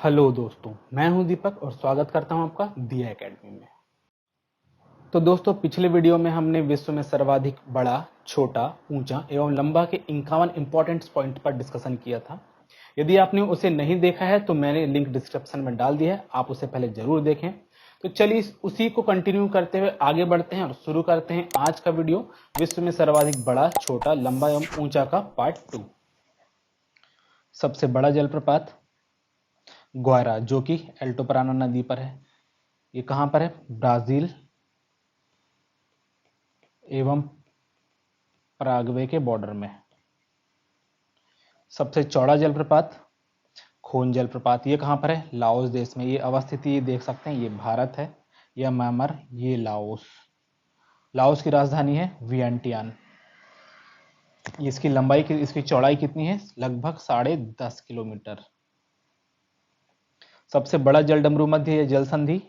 Hello दोस्तों, मैं हूं दीपक और स्वागत करता हूं आपका दिया एकेडमी में। तो दोस्तों, पिछले वीडियो में हमने विश्व में सर्वाधिक बड़ा, छोटा, ऊंचा एवं लंबा के 51 इंपॉर्टेंट पॉइंट पर डिस्कशन किया था। यदि आपने उसे नहीं देखा है तो मैंने लिंक डिस्क्रिप्शन में डाल दिया है, आप उसे पहले जरूर देखें। तो चलिए उसी को कंटिन्यू करते हुए आगे बढ़ते हैं और शुरू करते हैं आज का वीडियो, विश्व में सर्वाधिक बड़ा, छोटा, लंबा एवं ऊंचा का पार्ट 2। सबसे बड़ा जलप्रपात ग्वारा, जो कि एल्टोपराना नदी पर है। ये कहां पर है? ब्राजील एवं पराग्वे के बॉर्डर में। सबसे चौड़ा जलप्रपात खोन जलप्रपात, ये कहां पर है? लाओस देश में। ये अवस्थित, ये देख सकते हैं, ये भारत है, यह म्यांमार, ये लाओस। लाओस की राजधानी है वियंटियान। इसकी लंबाई की, इसकी चौड़ाई कितनी है? लगभग 10.5 किलोमीटर। सबसे बड़ा जलडमरू मध्य या जल संधि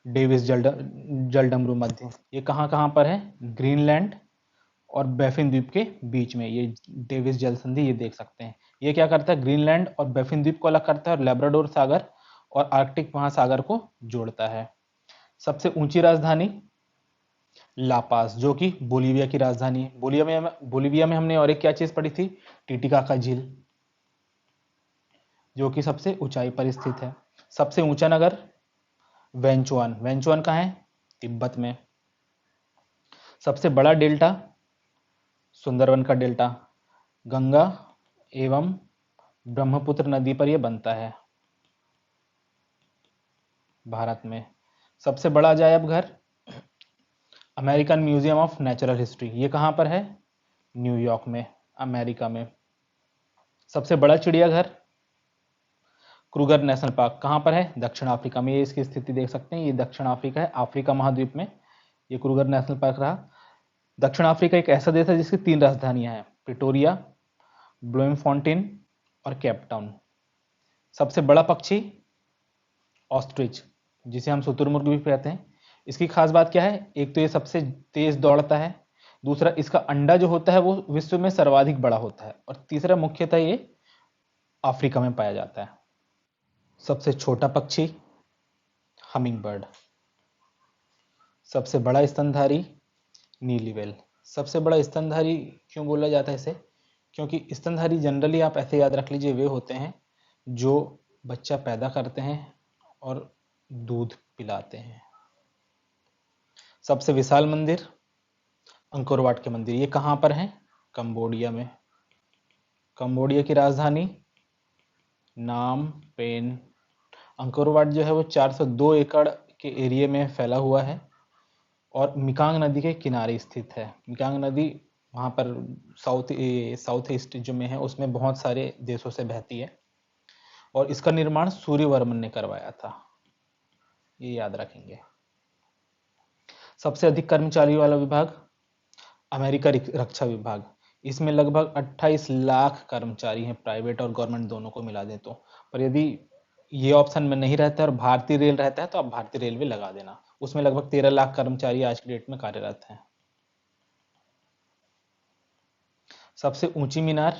डेविस जलडमरू मध्य। ये कहां कहां पर है? ग्रीनलैंड और बैफिन द्वीप के बीच में ये डेविस जल संधि, ये देख सकते हैं। ये क्या करता है? ग्रीनलैंड और बैफिन द्वीप को अलग करता है और लेब्राडोर सागर और आर्कटिक महासागर को जोड़ता है। सबसे ऊंची राजधानी लापास, जो कि बोलीविया की राजधानी है। बोलीविया में हमने और एक क्या चीज पढ़ी थी? टिटिकाका झील, जो कि सबसे ऊंचाई पर स्थित है। सबसे ऊंचा नगर वेंचुआन। वेंचुआन कहाँ है? तिब्बत में। सबसे बड़ा डेल्टा सुंदरवन का डेल्टा, गंगा एवं ब्रह्मपुत्र नदी पर यह बनता है भारत में। सबसे बड़ा अजायब घर American museum of natural history, ये कहां पर है? न्यूयॉर्क में, अमेरिका में। सबसे बड़ा चिड़ियाघर क्रूगर नेशनल पार्क, कहां पर है? दक्षिण अफ्रीका में। ये इसकी स्थिति देख सकते हैं, ये दक्षिण अफ्रीका है, अफ्रीका महाद्वीप में ये क्रूगर नेशनल पार्क रहा। दक्षिण अफ्रीका एक ऐसा देश है जिसकी 3 राजधानियां हैं, प्रिटोरिया, ब्लोमफॉन्टेन और केपटाउन। सबसे बड़ा पक्षी ऑस्ट्रिच, जिसे हम शुतुरमुर्ग भी कहते हैं। इसकी खास बात क्या है? एक तो ये सबसे तेज दौड़ता है, दूसरा इसका अंडा जो होता है वो विश्व में सर्वाधिक बड़ा होता है, और तीसरा मुख्यतः ये अफ्रीका में पाया जाता है। सबसे छोटा पक्षी हमिंग बर्ड। सबसे बड़ा स्तनधारी नीली व्हेल। सबसे बड़ा स्तनधारी क्यों बोला जाता है इसे? क्योंकि स्तनधारी जनरली आप ऐसे याद रख लीजिए, वे होते हैं जो बच्चा पैदा करते हैं और दूध पिलाते हैं। सबसे विशाल मंदिर अंकोरवाट के मंदिर, ये कहां पर है? कंबोडिया में। कंबोडिया की राजधानी नाम पेन। अंकोरवाट जो है वो 402 एकड़ के एरिया में फैला हुआ है और मिकांग नदी के किनारे स्थित है। मिकांग नदी वहाँ पर साउथ ईस्ट जो में है, उसमें बहुत सारे देशों से बहती है और इसका निर्माण सूर्यवर्मन ने करवाया था, ये याद रखेंगे। सबसे अधिक कर्मचारियों वाला विभाग अमेरिका रक्षा विभाग। इसमें लगभग 28 लाख कर्मचारी हैं, प्राइवेट और गवर्नमेंट दोनों को मिला दें तो। पर यदि ये ऑप्शन में नहीं रहता है और भारतीय रेल रहता है तो आप भारतीय रेलवे लगा देना। उसमें लगभग 13 लाख कर्मचारी आज की डेट में कार्यरत हैं। सबसे ऊंची मीनार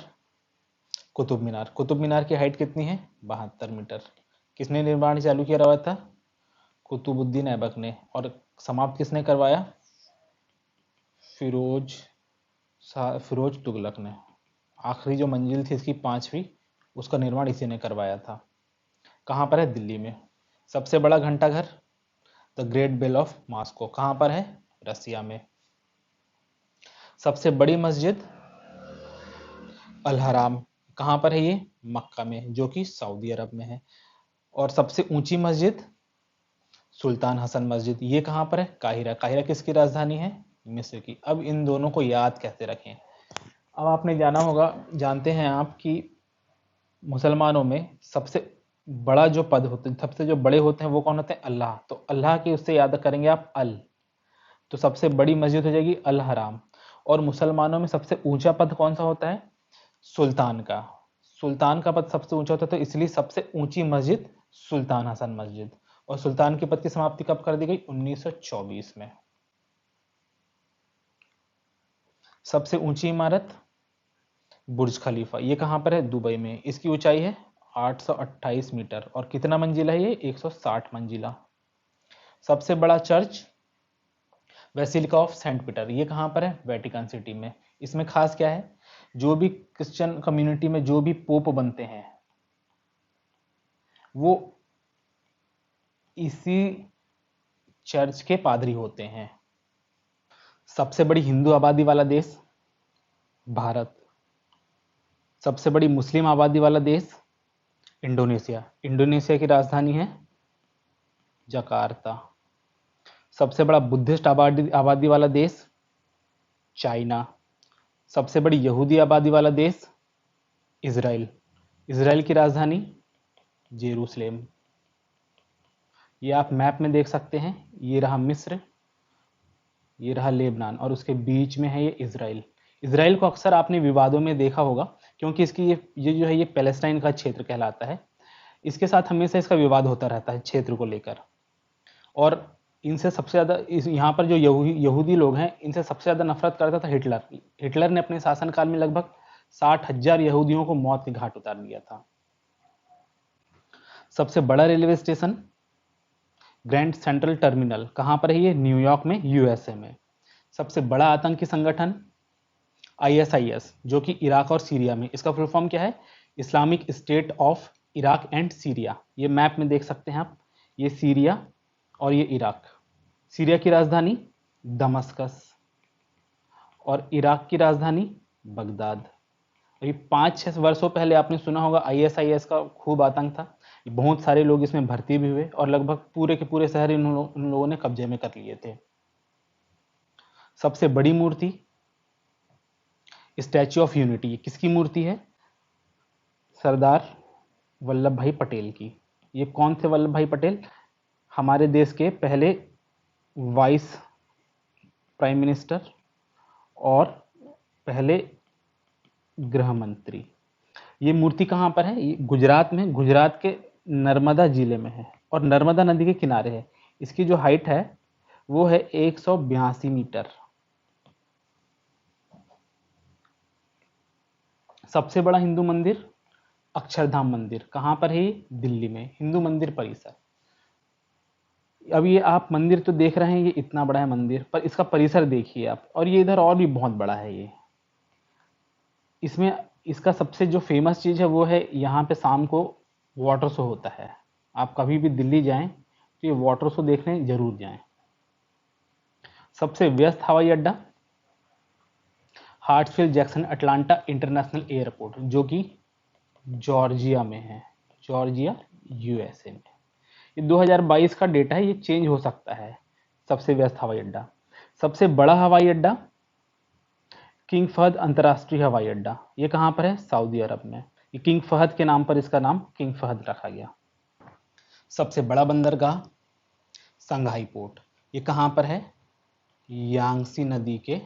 कुतुब मीनार। कुतुब मीनार की हाइट कितनी है? 72 मीटर। किसने निर्माण चालू किया था? कुतुबुद्दीन ऐबक ने। और समाप्त किसने करवाया? फिरोज तुगलक ने। आखिरी जो मंजिल थी इसकी 5वीं, उसका निर्माण इसी ने करवाया था। कहां पर है? दिल्ली में। सबसे बड़ा घंटाघर the great bell of Moscow, कहां पर है? रसिया में। सबसे बड़ी मस्जिद अल हराम, कहां पर है ये? मक्का में, जो कि सऊदी अरब में है। और सबसे ऊंची मस्जिद सुल्तान हसन मस्जिद, ये कहां पर है? काहिरा। काहिरा किसकी राजधानी है? मिस्र की। अब इन दोनों को याद कैसे रखें? अब आपने जाना होगा, जानते हैं आप कि मुसलमानों में सबसे बड़ा जो पद होते हैं, सबसे जो बड़े होते हैं वो कौन होते हैं? अल्लाह। तो अल्लाह की उससे याद करेंगे आप अल, तो सबसे बड़ी मस्जिद हो जाएगी अल हराम। और मुसलमानों में सबसे ऊंचा पद कौन सा होता है? सुल्तान का। सुल्तान का पद सबसे ऊंचा होता है, तो इसलिए सबसे ऊंची मस्जिद सुल्तान हसन मस्जिद। और सुल्तान के पद की समाप्ति कब कर दी गई? 1924 में। सबसे ऊंची इमारत बुर्ज खलीफा, ये कहां पर है? दुबई में। इसकी ऊंचाई है 828 मीटर। और कितना मंजिला है ये? 160 मंजिला। सबसे बड़ा church basilica of Saint Peter, ये कहाँ पर है? वेटिकन सिटी में। इसमें खास क्या है? जो भी क्रिश्चियन कम्युनिटी में जो भी पोप बनते हैं वो इसी चर्च के पादरी होते हैं। सबसे बड़ी हिंदू आबादी वाला देश भारत। सबसे बड़ी मुस्लिम आबादी वाला देश इंडोनेशिया। इंडोनेशिया की राजधानी है जकार्ता। सबसे बड़ा बुद्धिस्ट आबादी वाला देश चाइना। सबसे बड़ी यहूदी आबादी वाला देश इजराइल। इजराइल की राजधानी जेरूसलेम। ये आप मैप में देख सकते हैं, ये रहा मिस्र, ये रहा लेबनान, और उसके बीच में है ये इजराइल। इजराइल को अक्सर आपने विवादों में देखा होगा क्योंकि इसकी ये जो है ये पैलेस्टाइन का क्षेत्र कहलाता है। इसके साथ हमेशा इसका विवाद होता रहता है क्षेत्र को लेकर। और इनसे सबसे ज़्यादा यहाँ पर जो यहूदी लोग हैं इनसे सबसे ज़्यादा नफरत करता था हिटलर। हिटलर ने अपने शासनकाल में लगभग 60,000 यहूदियों को मौत के घाट उतार दिया था। सबसे बड़ा railway station grand central terminal, कहाँ पर है ये? न्यूयॉर्क में, यूएसए में। सबसे बड़ा आतंकी संगठन आईएसआईएस, जो कि इराक और सीरिया में। इसका फुल फॉर्म क्या है? Islamic state of Iraq and Syria. ये मैप में देख सकते हैं आप, ये सीरिया और ये इराक। सीरिया की राजधानी दमस्कस और इराक की राजधानी बगदाद। अभी 5-6 वर्षों पहले आपने सुना होगा आईएसआईएस का खूब आतंक था। बहुत सारे लोग इसमें भर्ती भी हुए और लगभग पूरे के पूरे शहर इन लोगों ने कब्जे में कर लिए थे। सबसे बड़ी मूर्ति स्टैच्यू ऑफ यूनिटी, किसकी मूर्ति है? सरदार वल्लभ भाई पटेल की। ये कौन थे वल्लभ भाई पटेल? हमारे देश के पहले वाइस प्राइम मिनिस्टर और पहले गृह मंत्री। ये मूर्ति कहाँ पर है? ये गुजरात में, गुजरात के नर्मदा जिले में है और नर्मदा नदी के किनारे है। इसकी जो हाइट है वो है 182 मीटर। सबसे बड़ा हिंदू मंदिर अक्षरधाम मंदिर, कहाँ पर है? दिल्ली में, हिंदू मंदिर परिसर। अब ये आप मंदिर तो देख रहे हैं, ये इतना बड़ा है मंदिर, पर इसका परिसर देखिए आप, और ये इधर और भी बहुत बड़ा है। ये इसमें इसका सबसे जो फेमस चीज़ है वो है यहाँ पे शाम को वाटर शो होता है। आप कभी भी दिल्ली जाएं तो ये वाटर शो देखने जरूर जाएं। सबसे व्यस्त हवाई अड्डा हार्ट्सफील्ड जैक्सन अटलांटा इंटरनेशनल एयरपोर्ट, जो कि जॉर्जिया में है, जॉर्जिया यूएसए में। ये 2022 का डेटा है, ये चेंज हो सकता है। सबसे व्यस्त हवाई अड्डा। सबसे बड़ा हवाई अड्डा किंग फहद अंतर्राष्ट्रीय हवाई अड्डा, ये कहाँ पर है? सऊदी अरब में। ये किंग फहद के नाम पर इसका नाम किंग फहद रखा गया। सबसे बड़ा बंदरगाह संघाई पोर्ट, ये कहाँ पर है? यांगसी नदी के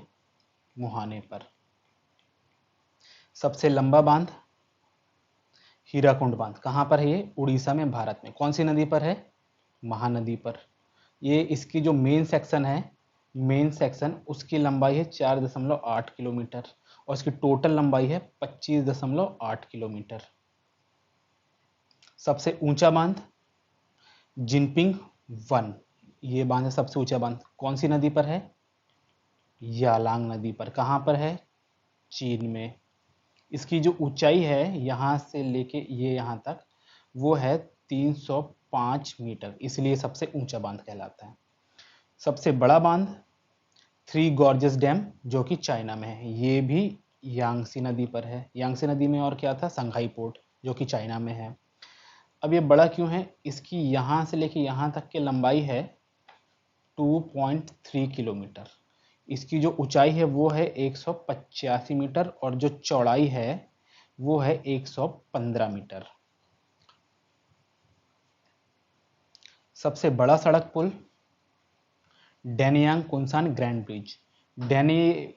मुहाने पर। सबसे लंबा बांध हीराकुंड बांध, कहाँ पर है ये? उड़ीसा में, भारत में। कौन सी नदी पर है? महानदी पर। ये इसकी जो मेन सेक्शन है, मेन सेक्शन, उसकी लंबाई है 4.8 किलोमीटर और इसकी टोटल लंबाई है 25.8 किलोमीटर। सबसे ऊंचा बांध जिनपिंग 1, ये बांध है सबसे ऊंचा बांध। कौन सी नदी पर है? यालांग नदी पर। कहाँ पर है? चीन में। इसकी जो ऊंचाई है यहाँ से लेके ये यहाँ तक वो है 305 मीटर, इसलिए सबसे ऊंचा बांध कहलाता है। सबसे बड़ा बांध थ्री गॉर्जेस डैम, जो कि चाइना में है, ये भी यांगसी नदी पर है। यांगसी नदी में और क्या था? संघाई पोर्ट, जो कि चाइना में है। अब ये बड़ा क्यों है? इसकी यहाँ से लेके यहाँ तक की लंबाई है 2.3 किलोमीटर। इसकी जो ऊंचाई है वो है 185 मीटर और जो चौड़ाई है वो है 115 मीटर। सबसे बड़ा सड़क पुल डैनियांग कुनसान ग्रैंड ब्रिज।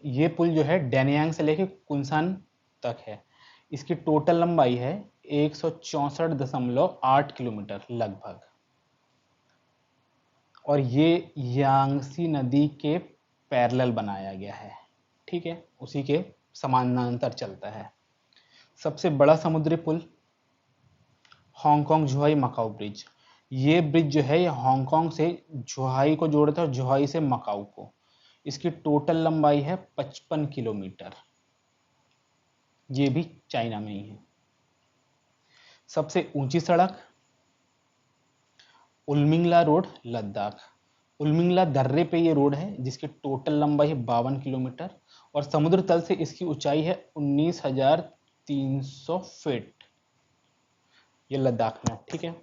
ये पुल जो है डैनियांग से लेके कुनसान तक है। इसकी टोटल लंबाई है 164.8 किलोमीटर लगभग, और ये यांगसी नदी के पैरेलल बनाया गया है। ठीक है, उसी के समानांतर चलता है। सबसे बड़ा समुद्री पुल हांगकांग जुहाई मकाऊ ब्रिज। ये ब्रिज जो है ये हांगकांग से जुहाई को जोड़ता है और जुहाई से मकाऊ को। इसकी टोटल लंबाई है 55 किलोमीटर। ये भी चाइना में ही है। सबसे ऊंची सड़क उल्मिंगला रोड, लद्दाख। उल्मिंगला दर्रे पे ये रोड है जिसकी टोटल लंबाई है 52 किलोमीटर और समुद्र तल से इसकी ऊंचाई है 19,300 फीट। ये लद्दाख में, ठीक है।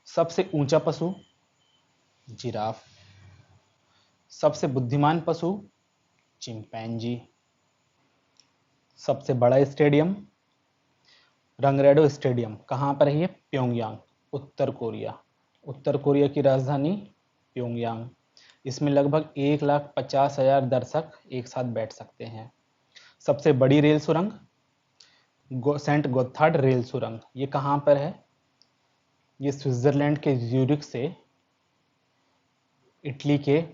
सबसे ऊंचा पशु जिराफ। सबसे बुद्धिमान पशु चिंपैंजी। सबसे बड़ा स्टेडियम रंगरेडो स्टेडियम। कहाँ पर है ये? प्योंगयांग, उत्तर कोरिया। उत्तर कोरिया की राजधानी प्योंगयांग। इसमें लगभग 1,50,000 दर्शक एक साथ बैठ सकते हैं। सबसे बड़ी रेल सुरंग सेंट गोथार्ड रेल सुरंग। ये कहाँ पर है? ये स्विट्जरलैंड के ज्यूरिख से इटली के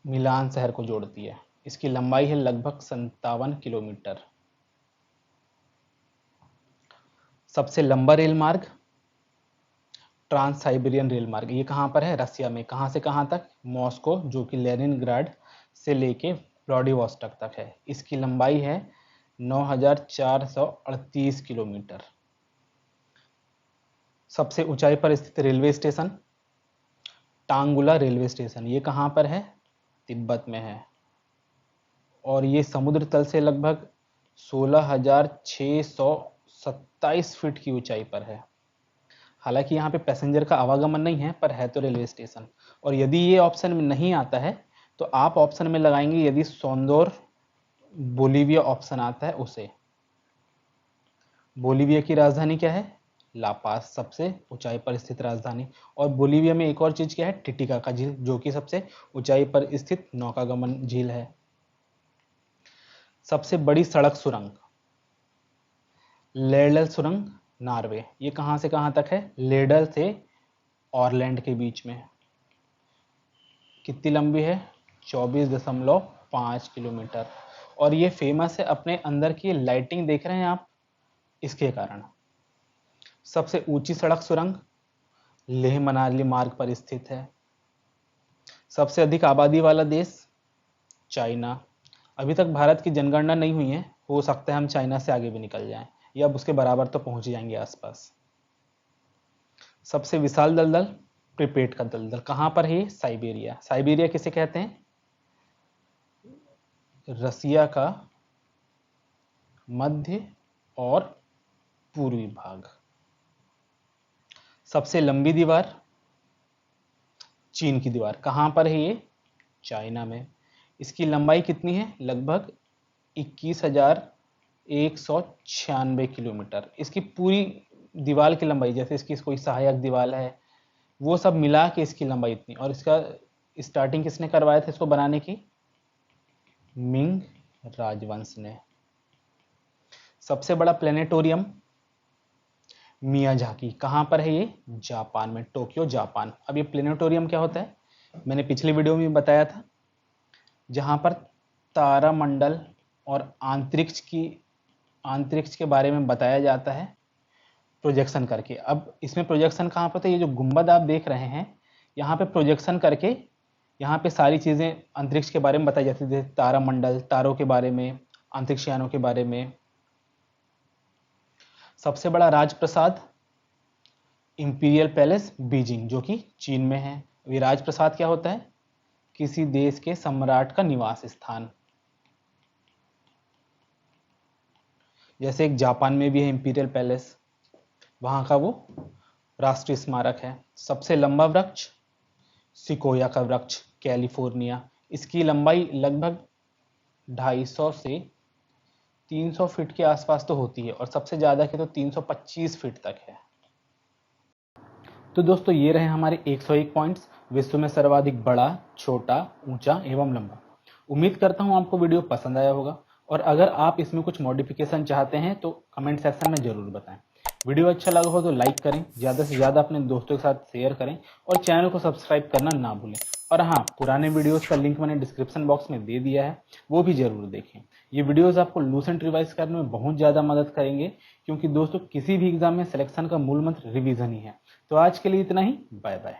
मिलान शहर को जोड़ती है। इसकी लंबाई है लगभग 57 किलोमीटर। सबसे लंबा रेल मार्ग ट्रांस साइबेरियन रेल मार्ग। ये कहाँ पर है? रसिया में। कहाँ से कहाँ तक? मॉस्को, जो कि लेनिनग्राड से लेके व्लादिवोस्टॉक तक है। इसकी लंबाई है 9,438 किलोमीटर। सबसे ऊंचाई पर स्थित रेलवे स्टेशन टांगुला रेलवे स्टेशन। ये कहाँ पर है? तिब्बत में है और ये समुद्र तल से लगभग 16,627 फीट की ऊंचाई पर है। हालांकि यहाँ पे पैसेंजर का आवागमन नहीं है, पर है तो रेलवे स्टेशन। और यदि ये ऑप्शन में नहीं आता है तो आप ऑप्शन में लगाएंगे यदि सोंदोर बोलीविया ऑप्शन आता है उसे। बोलीविया की राजधानी क्या है? लापास, सबसे ऊंचाई पर स्थित राजधानी। और बोलीविया में एक और चीज क्या है? टिटिकाका झील, जो कि सबसे ऊंचाई पर स्थित नौकागमन झील है। सबसे बड़ी सड़क सुरंग लेडल सुरंग, नॉर्वे। ये कहां से कहां तक है? लेडल से ऑरलैंड के बीच में। कितनी लंबी है? 24.5 किलोमीटर। और ये फेमस है अपने अंदर की लाइटिंग देख रहे हैं आप, इसके कारण। सबसे ऊंची सड़क सुरंग लेह मनाली मार्ग पर स्थित है। सबसे अधिक आबादी वाला देश चाइना। अभी तक भारत की जनगणना नहीं हुई है, हो सकता है हम चाइना से आगे भी निकल जाएं या अब उसके बराबर तो पहुंच जाएंगे आसपास। सबसे विशाल दलदल प्रिपेट का दलदल। कहां पर है? साइबेरिया। साइबेरिया किसे कहते हैं? रसिया का मध्य और पूर्वी भाग। सबसे लंबी दीवार चीन की दीवार। कहां पर है ये? चाइना में। इसकी लंबाई कितनी है? लगभग 21,196 किलोमीटर। इसकी पूरी दीवार की लंबाई, जैसे इसकी कोई सहायक दीवार है, वो सब मिला के इसकी लंबाई इतनी। और इसका स्टार्टिंग किसने करवाया था इसको बनाने की? मिंग राजवंश ने। सबसे बड़ा प्लेनेटोरियम मियाजाकी। कहां पर है ये? जापान में, टोक्यो जापान। अब ये प्लेनेटोरियम क्या होता है? मैंने पिछले वीडियो में बताया था, जहां पर तारामंडल और अंतरिक्ष के बारे में बताया जाता है प्रोजेक्शन करके। अब इसमें प्रोजेक्शन कहाँ पर? तो ये जो गुंबद आप देख रहे हैं, यहाँ पे प्रोजेक्शन करके यहाँ पे सारी चीजें अंतरिक्ष के बारे में बताई जाती थी। तारामंडल, तारों के बारे में, अंतरिक्ष यानों के बारे में। सबसे बड़ा राजप्रसाद इंपीरियल पैलेस बीजिंग, जो कि चीन में है। ये राजप्रसाद क्या होता है? किसी देश के सम्राट का निवास स्थान। जैसे एक जापान में भी है इंपीरियल पैलेस, वहां का वो राष्ट्रीय स्मारक है। सबसे लंबा वृक्ष सिकोया का वृक्ष, कैलिफोर्निया। इसकी लंबाई लगभग 250 से 300 फीट के आसपास तो होती है और सबसे ज्यादा की तो 325 फीट तक है। तो दोस्तों ये रहे हमारे 101 पॉइंट्स विश्व में सर्वाधिक बड़ा, छोटा, ऊंचा एवं लंबा। उम्मीद करता हूं आपको वीडियो पसंद आया होगा और अगर आप इसमें कुछ मॉडिफिकेशन चाहते हैं तो कमेंट सेक्शन में जरूर बताएं। वीडियो अच्छा लगा हो तो लाइक करें, ज़्यादा से ज़्यादा अपने दोस्तों के साथ शेयर करें और चैनल को सब्सक्राइब करना ना भूलें। और हाँ, पुराने वीडियोस का लिंक मैंने डिस्क्रिप्शन बॉक्स में दे दिया है, वो भी ज़रूर देखें। ये वीडियोस आपको लूसेंट रिवाइज करने में बहुत ज़्यादा मदद करेंगे, क्योंकि दोस्तों किसी भी एग्जाम में सिलेक्शन का मूल मंत्र रिवीजन ही है। तो आज के लिए इतना ही, बाय बाय।